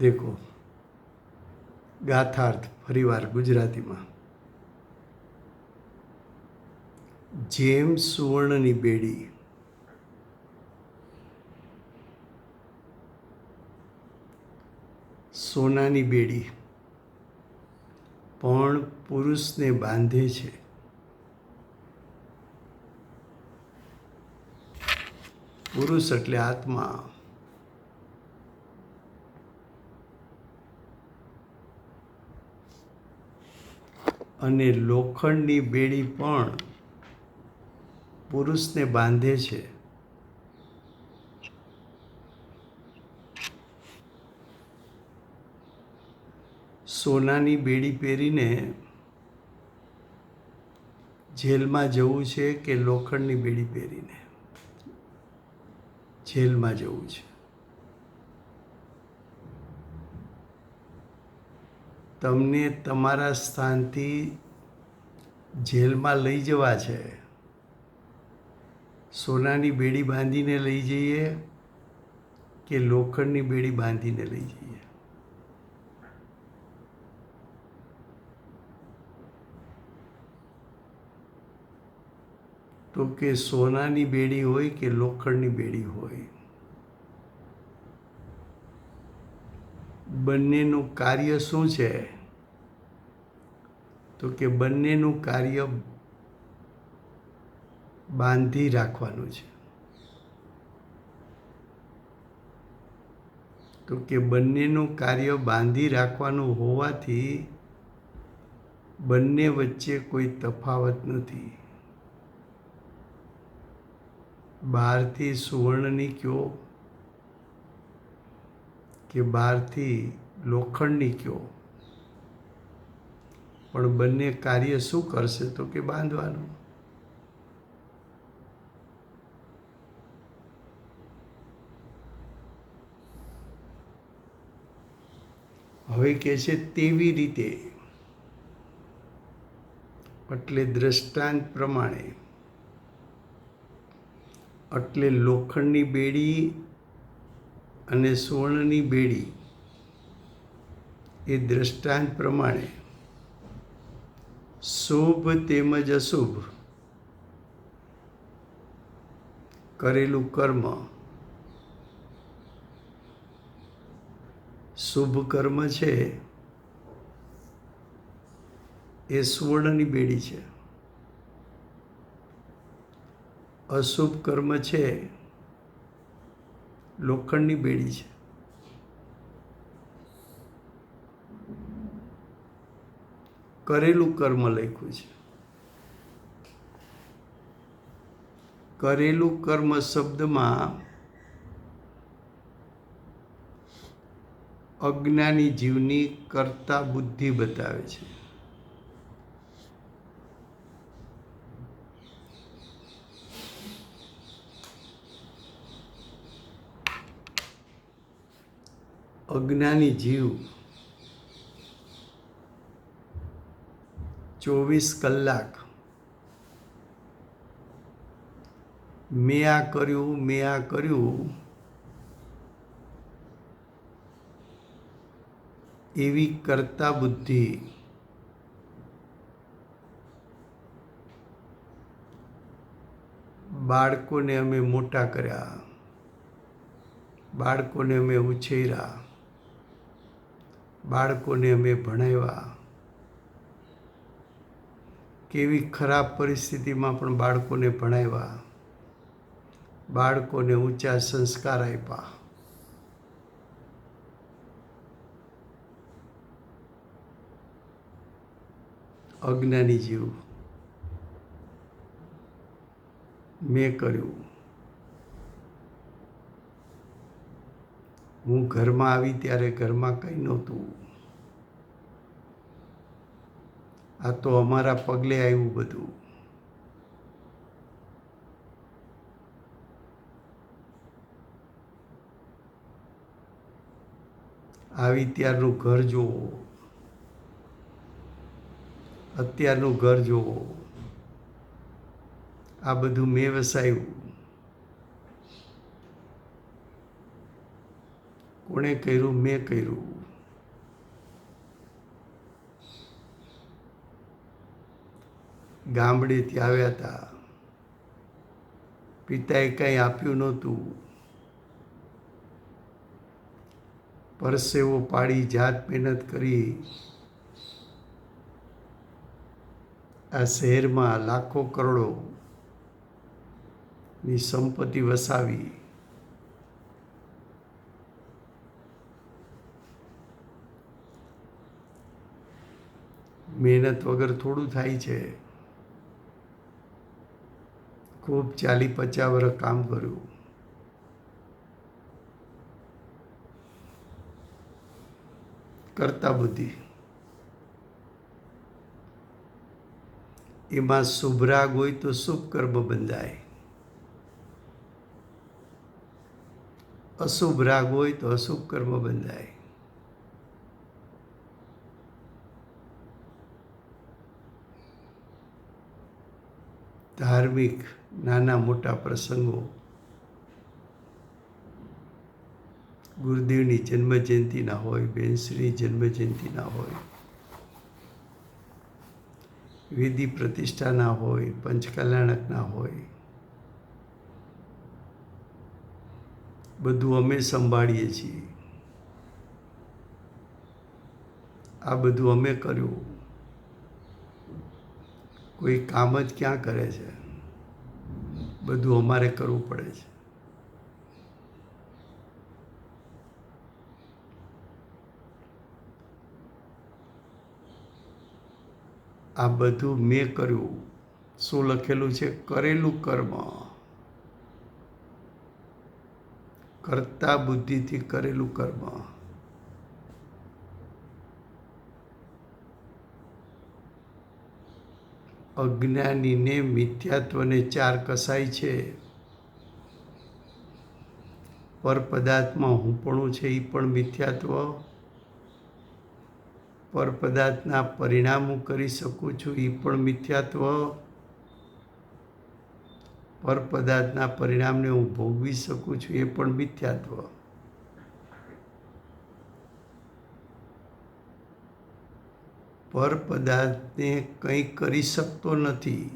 દેખો ગાથાર્થ ફરીવાર ગુજરાતીમાં. જેમ સુવર્ણની બેડી સોનાની બેડી પણ પુરુષને બાંધે છે, પુરુષ એટલે આત્મા. અને લોખંડની બેડી પણ પુરુષને બાંધે છે, સોનાની બેડી પહેરીને જેલમાં જવું છે કે લોખંડની બેડી પહેરીને જેલમાં જવું છે? તમને તમારા સ્થાનથી જેલમાં લઈ જવા છે. સોનાની બેડી બાંધીને લઈ જઈએ કે લોખંડની બેડી બાંધીને લઈ જઈએ? તો કે સોનાની બેડી હોય કે લોખંડની બેડી હોય, બંનેનું કાર્ય શું છે? તો કે બંનેનું કાર્ય બાંધી રાખવાનું છે. તો કે બંનેનું કાર્ય બાંધી રાખવાનું હોવાથી બંને વચ્ચે કોઈ તફાવત નથી. બહારથી સુવર્ણની કયો કે બહારથી લોખંડની કયો, પણ બંને કાર્ય શું કરશે? તો કે બાંધવાનું. હવે કહે છે તેવી રીતે, એટલે દ્રષ્ટાંત પ્રમાણે. એટલે લોખંડની બેડી અને સુવર્ણની બેડી એ દ્રષ્ટાંત પ્રમાણે શુભ તેમજ અશુભ કરેલું કર્મ, શુભ કર્મ છે એ સુવર્ણની બેડી છે, અશુભ કર્મ છે લોખંડની બેડી છે. કરેલું કર્મ લખ્યું છે. કરેલું કર્મ શબ્દમાં અજ્ઞાની જીવની કર્તા બુદ્ધિ બતાવે છે. અજ્ઞાની જીવ 24 કલાક મેં આ કર્યું એવી કર્તા બુદ્ધિ બાળકોને અમે મોટા કર્યા, બાળકોને અમે ઉછેર્યા, બાળકોને અમે ભણાવ્યા. કેવી ખરાબ પરિસ્થિતિમાં પણ બાળકોને ભણાવ્યા, બાળકોને ઊંચા સંસ્કાર આપ્યા. અજ્ઞાની જીવ મેં કર્યું. હું ઘરમાં આવી ત્યારે ઘરમાં કંઈ નહોતું. આ તો અમારા પગલે આવ્યું બધું. આવી ત્યારનું ઘર જોવો, અત્યારનું ઘર જોવો. આ બધું મેં વસાવ્યું. કોણે કર્યું? મેં કર્યું. ગામડેથી આવ્યા હતા, પિતાએ કંઈ આપ્યું નહોતું. પરસેવો પાડી જાત મહેનત કરી આ શહેરમાં લાખો કરોડોની સંપત્તિ વસાવી. મહેનત વગર થોડું થાય છે. ખૂબ 40-50 વર્ષ કામ કર્યું. કરતા બુદ્ધિ એમાં શુભ રાગ હોય તો શુભ કર્મ બંધાય, અશુભ રાગ હોય તો અશુભ કર્મ બંધાય. ધાર્મિક નાના મોટા પ્રસંગો, ગુરુદેવની જન્મજયંતિના હોય, બેનશ્રીની જન્મજયંતિના હોય, વિધિ પ્રતિષ્ઠાના હોય, પંચકલ્યાણકના હોય, બધું અમે સંભાળીએ છીએ. આ બધું અમે કર્યું. કોઈ કામ જ ક્યાં કરે છે? બધું અમારે કરવું પડે છે. આ બધું મેં કર્યું. શું લખેલું છે? કરેલું કર્મ. કરતા બુદ્ધિથી કરેલું કર્મ. અજ્ઞાનીને મિથ્યાત્વને 4 કસાય છે. પરપદાર્થમાં હુંપણું છે એ પણ મિથ્યાત્વ. પરપદાર્થના પરિણામ હું કરી શકું છું એ પણ મિથ્યાત્વ. પરપદાર્થના પરિણામને હું ભોગવી શકું છું એ પણ મિથ્યાત્વ. પરપદાર્થને કંઈ કરી શકતો નથી.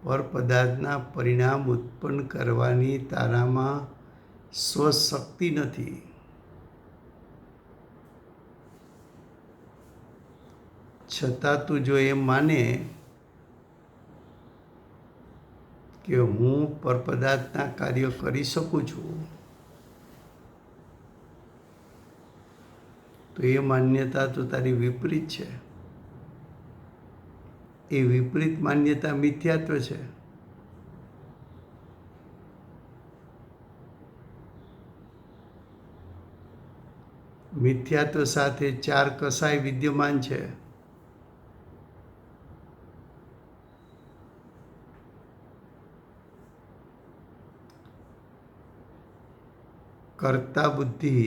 પરપદાર્થના પરિણામ ઉત્પન્ન કરવાની તારામાં સ્વશક્તિ નથી. છતાં તું જો એમ માને કે હું પરપદાર્થના કાર્ય કરી શકું છું, તો એ માન્યતા તો તારી વિપરીત છે. એ વિપરીત માન્યતા મિથ્યાત્વ છે. મિથ્યાત્વ સાથે 4 કસાય વિદ્યમાન છે. કરતા બુદ્ધિ,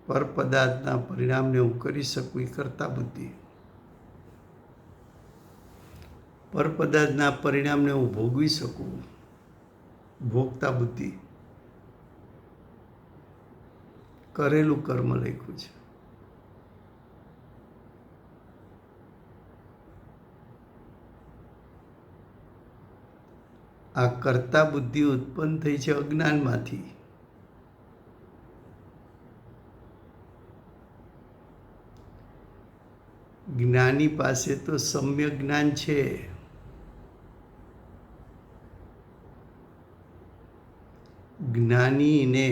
પરપદાર્થના પરિણામને હું કરી શકું એ કરતા બુદ્ધિ. પરપદાર્થના પરિણામને હું ભોગવી શકું, ભોગતા બુદ્ધિ. કરેલું કર્મ લખ્યું છે. આ કરતા બુદ્ધિ ઉત્પન્ન થઈ છે અજ્ઞાનમાંથી. જ્ઞાની પાસે તો સમ્યક જ્ઞાન છે. જ્ઞાનીને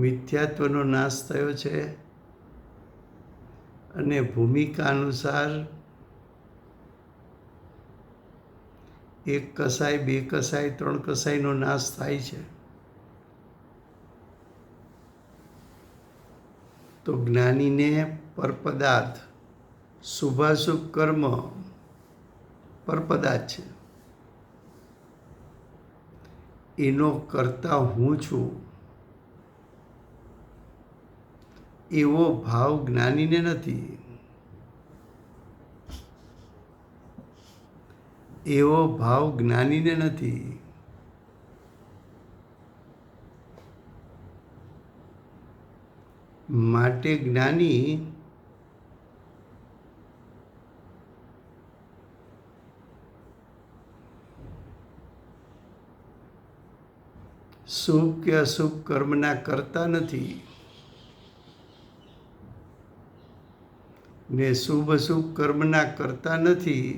મિથ્યાત્વનો નાશ થયો છે અને ભૂમિકા અનુસાર 1 કસાય, 2 કસાય, 3 કસાયનો નાશ થાય છે. તો જ્ઞાનીને પરપદાર્થ, શુભાશુભ કર્મ પરપદાર્થ છે. એનો કરતા હું છું એવો ભાવ જ્ઞાનીને નથી. એવો ભાવ જ્ઞાનીને નથી. માટે જ્ઞાની શુભ કે અશુભ કર્મના કરતા નથી ને શુભ અશુભ કર્મના કરતા નથી,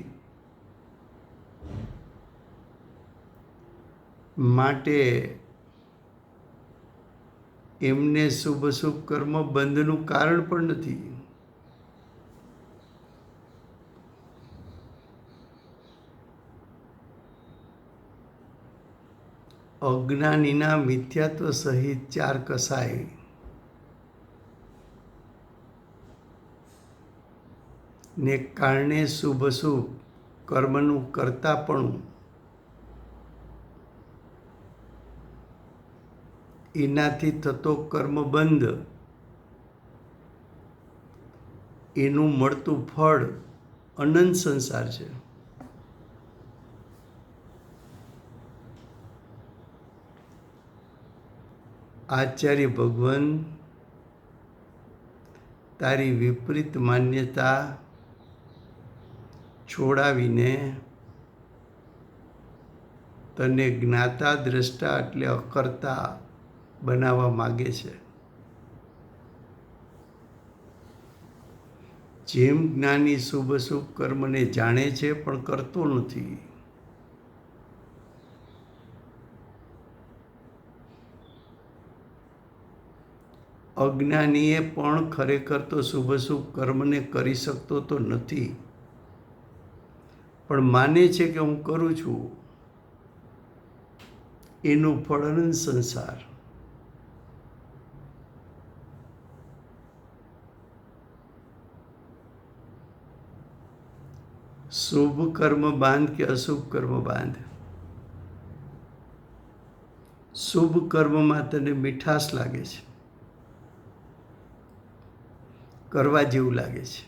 માટે એમને શુભ અશુભ કર્મ બંધનું કારણ પણ નથી. અજ્ઞાનીના મિથ્યાત્વ સહિત 4 કસાય ને કારણે શુભ અશુભ કર્મનું કરતાપણું એનાથી થતો કર્મબંધ, એનું મળતું ફળ અનંત સંસાર છે. આચાર્ય ભગવાન તારી વિપરીત માન્યતા છોડાવીને તને જ્ઞાતા દ્રષ્ટા એટલે અકર્તા બનાવવા માગે છે. જેમ જ્ઞાની શુભ અશુભ કર્મને જાણે છે પણ કરતો નથી, અજ્ઞાનીએ પણ ખરેખર તો શુભ અશુભ કર્મને કરી શકતો તો નથી, પણ માને છે કે હું કરું છું, એનું ફળ અનંત સંસાર. શુભ કર્મ બાંધ કે અશુભ કર્મ બાંધ. શુભ કર્મમાં તને મીઠાશ લાગે છે, કરવા જેવું લાગે છે,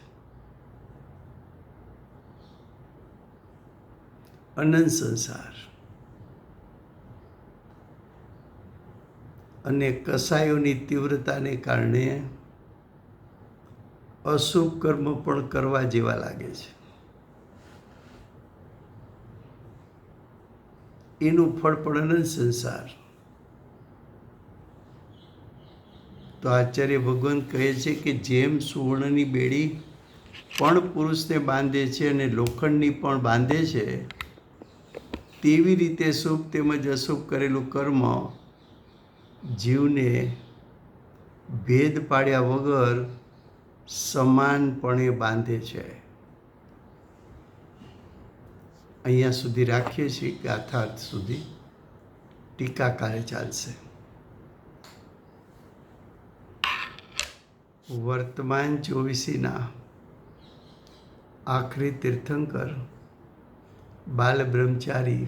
અનંત સંસાર. અને કસાયોની તીવ્રતાને કારણે અશુભ કર્મ પણ કરવા જેવા લાગે છે, એનું ફળ પણ અનંત સંસાર. તો આચાર્ય ભગવાન કહે છે કે જેમ સુવર્ણની બેડી પણ પુરુષને બાંધે છે અને લોખંડની પણ બાંધે છે, તેવી રીતે શુભ તેમજ અશુભ કરેલું કર્મ જીવને ભેદ પાડ્યા વગર સમાનપણે બાંધે છે. અહીંયા સુધી રાખીએ છીએ, ગાથા અર્થ સુધી ટીકા કાલે ચાલશે. વર્તમાન 24ના આખરી તીર્થંકર બાલ બ્રહ્મચારી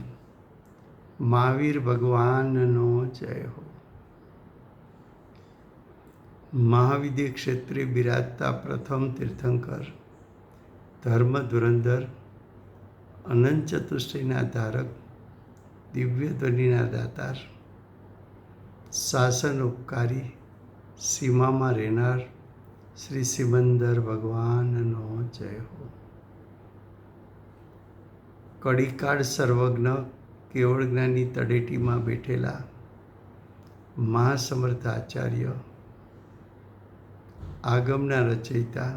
મહાવીર ભગવાનનો જય હો. મહાવિદ્ય ક્ષેત્રે બિરાજતા પ્રથમ તીર્થંકર, ધર્મ ધુરંધર, અનંત ચતુષ્ટયના ધારક, દિવ્ય ધ્વનિના દાતાર, શાસન ઉપકારી, સીમામાં રહેનાર શ્રી સિમંદર ભગવાનનો જય હો. કડીકાળ સર્વજ્ઞ કેવળ જ્ઞાની તળેટીમાં બેઠેલા મહાસમર્થ આચાર્ય, આગમના રચયિતા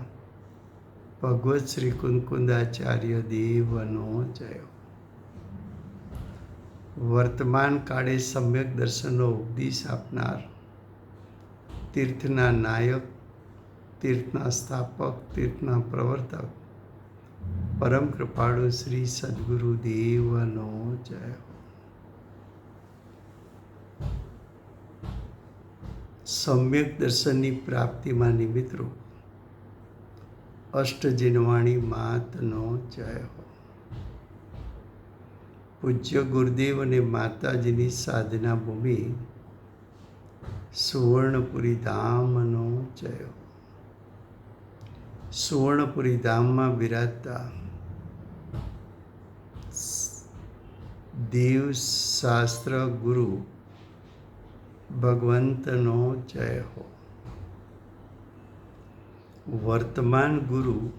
ભગવત શ્રી કુંકુંદાચાર્ય દેવનો જય હો. વર્તમાન કાળે સમ્યક દર્શનનો ઉપદેશ આપનાર, તીર્થના નાયક, તીર્થના સ્થાપક, તીર્થના પ્રવર્તક, પરમ કૃપાળુ શ્રી સદગુરુ દેવનો જય હો. સમ્યક દર્શનની પ્રાપ્તિમાં નિમિત્તરૂપ અષ્ટજિનવાણી માતનો જય હો. પૂજ્ય ગુરુદેવ અને માતાજીની સાધના ભૂમિ સુવર્ણપુરી ધામનો જય હો. સુવર્ણપુરી ધામમાં બિરાજતા દેવ શાસ્ત્ર ગુરુ ભગવંતનો જય હો. વર્તમાન ગુરુ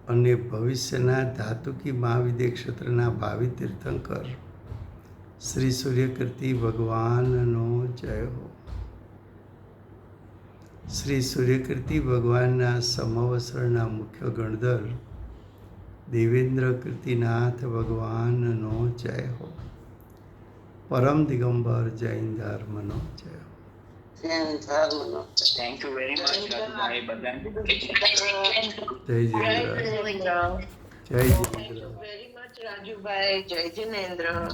અને ભવિષ્યના ધાતુકી મહાવિદ્ય ક્ષેત્રના ભાવિ તીર્થંકર શ્રી સૂર્યકીર્તિ ભગવાનનો જય હો. શ્રી સૂર્યકીર્તિ ભગવાનના સમવસરના મુખ્ય ગણધર દેવેન્દ્ર કીર્તિનાથ ભગવાનનો જય હો. પરમ દિગંબર જૈન ધર્મનો જય હો. Thank you very much Rajubhai બધાને. જય જિનેન્દ્ર. જય જિનેન્દ્ર. Very much Rajubhai. જય જિનેન્દ્ર.